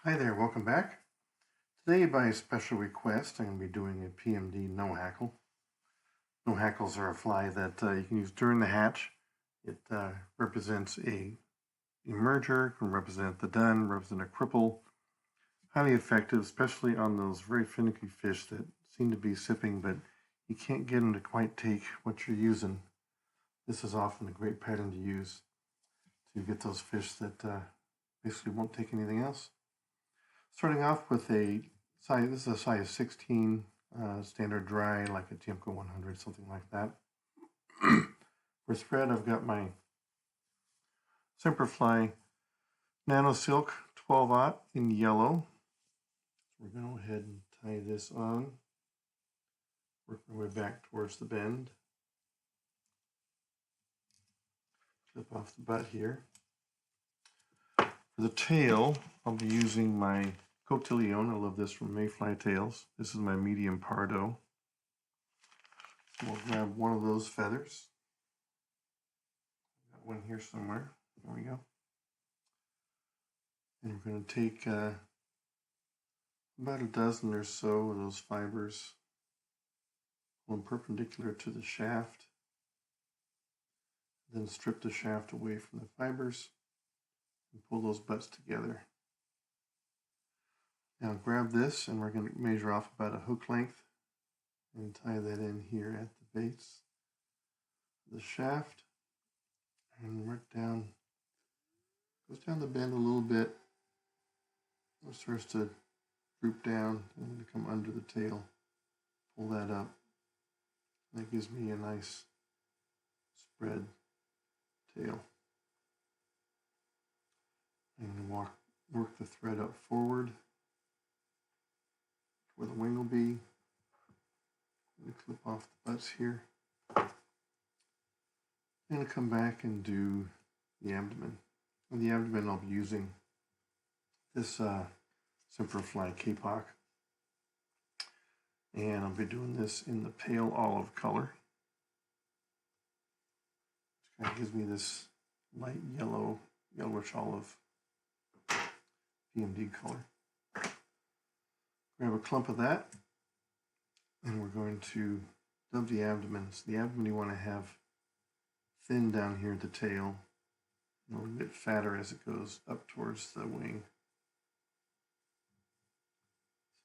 Hi there, welcome back. Today, by special request, I'm going to be doing a PMD No Hackle. No hackles are a fly that you can use during the hatch. It represents a emerger, can represent the dun, represent a cripple. Highly effective, especially on those very finicky fish that seem to be sipping, but you can't get them to quite take what you're using. This is often a great pattern to use to get those fish that basically won't take anything else. Starting off with a size, this is a size 16 standard dry, like a Tiemco 100, something like that. For spread, I've got my Semperfly Nano Silk 12-aught in yellow. We're going to go ahead and tie this on. Work my way back towards the bend. Clip off the butt here. For the tail, I'll be using my Cotillon. I love this from Mayfly Tails. This is my medium Pardo. We'll grab one of those feathers. Got one here somewhere. There we go. And we're going to take about a dozen or so of those fibers, pull them perpendicular to the shaft, then strip the shaft away from the fibers and pull those butts together. Now grab this, and we're going to measure off about a hook length and tie that in here at the base of the shaft, and work down, goes down the bend a little bit. It starts to droop down and come under the tail. Pull that up. That gives me a nice spread tail. And work the thread up forward where the wing will be. Clip off the butts here. And come back and do the abdomen. On the abdomen, I'll be using this Semperfly Kapok. And I'll be doing this in the pale olive color. Which kind of gives me this light yellowish olive PMD color. Grab a clump of that, and we're going to dub the abdomen. So the abdomen you want to have thin down here at the tail, a little bit fatter as it goes up towards the wing.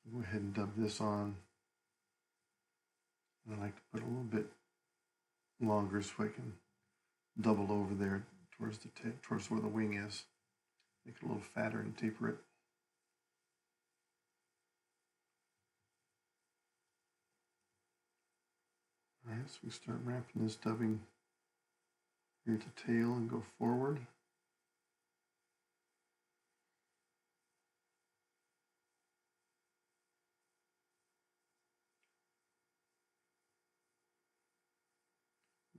So go ahead and dub this on. And I like to put a little bit longer so I can double over there towards the towards where the wing is. Make it a little fatter and taper it. Alright, so we start wrapping this dubbing here at the tail and go forward.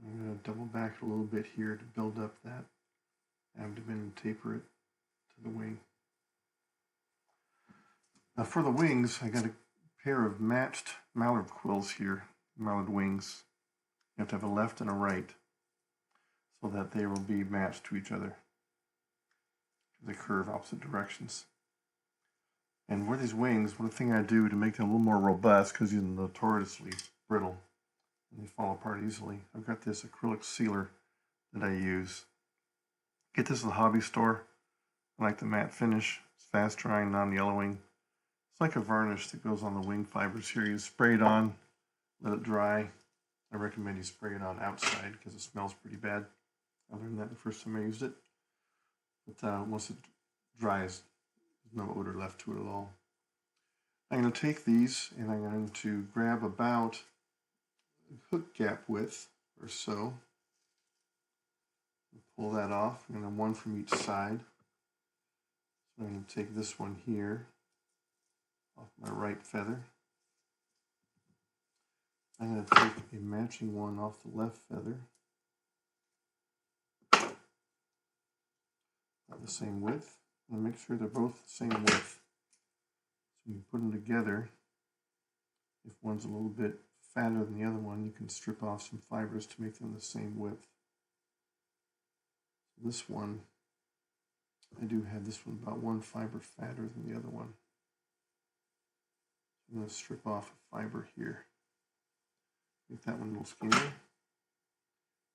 I'm going to double back a little bit here to build up that abdomen and taper it to the wing. Now for the wings, I got a pair of matched mallard quills here, mallard wings. You have to have a left and a right so that they will be matched to each other. They curve opposite directions. And for these wings, one thing I do to make them a little more robust, because they're notoriously brittle and they fall apart easily, I've got this acrylic sealer that I use. Get this at the hobby store. I like the matte finish. It's fast drying, non-yellowing. It's like a varnish that goes on the wing fibers here. You spray it on, let it dry. I recommend you spray it on outside because it smells pretty bad. I learned that the first time I used it. But once it dries, there's no odor left to it at all. I'm going to take these and I'm going to grab about hook gap width or so. Pull that off, and then one from each side. So I'm going to take this one here off my right feather. I'm going to take a matching one off the left feather. About the same width, and make sure they're both the same width. So you put them together. If one's a little bit fatter than the other one, you can strip off some fibers to make them the same width. This one I do have this one about 1 fiber fatter than the other one. I'm going to strip off a fiber here. Make that one a little skinnier.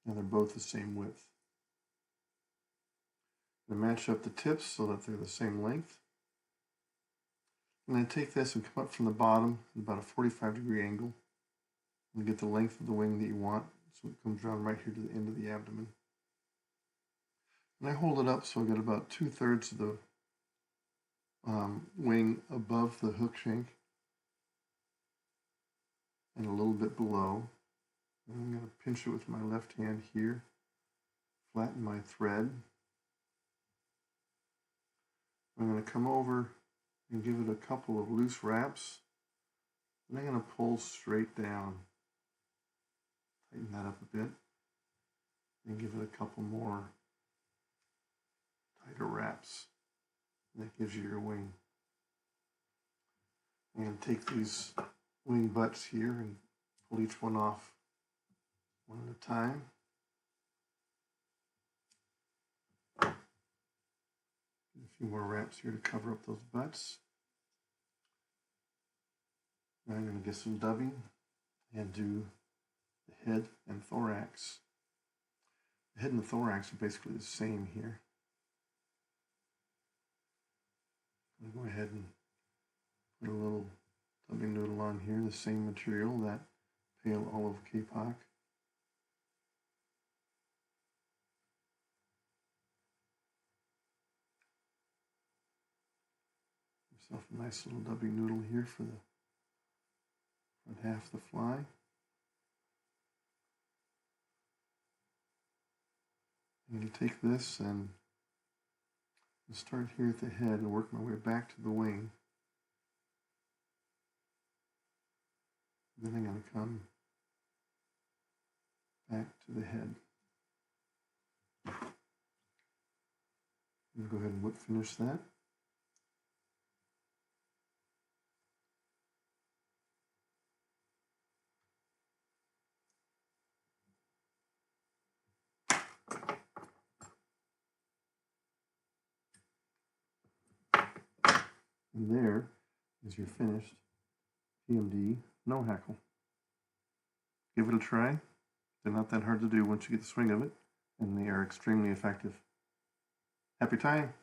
Now they're both the same width. I'm going to match up the tips so that they're the same length. I'm going to take this and come up from the bottom at about a 45-degree angle and get the length of the wing that you want, so it comes around right here to the end of the abdomen. And I hold it up so I get about 2/3 of the wing above the hook shank and a little bit below. And I'm going to pinch it with my left hand here, flatten my thread. I'm going to come over and give it a couple of loose wraps. And I'm going to pull straight down. Tighten that up a bit. And give it a couple more tighter wraps. And that gives you your wing. And take these wing butts here and pull each one off one at a time. Get a few more wraps here to cover up those butts. Now I'm going to get some dubbing and do the head and thorax. The head and the thorax are basically the same here. I'm going to go ahead and put a little dubbing noodle on here, the same material, that pale olive kapok. Yourself a nice little dubbing noodle here for the front half of the fly. I'm going to take this and start here at the head and work my way back to the wing. Then I'm going to come back to the head. I'm going to go ahead and whip finish that. And there is your finished PMD No Hackle. Give it a try. They're not that hard to do once you get the swing of it, and they are extremely effective. Happy time!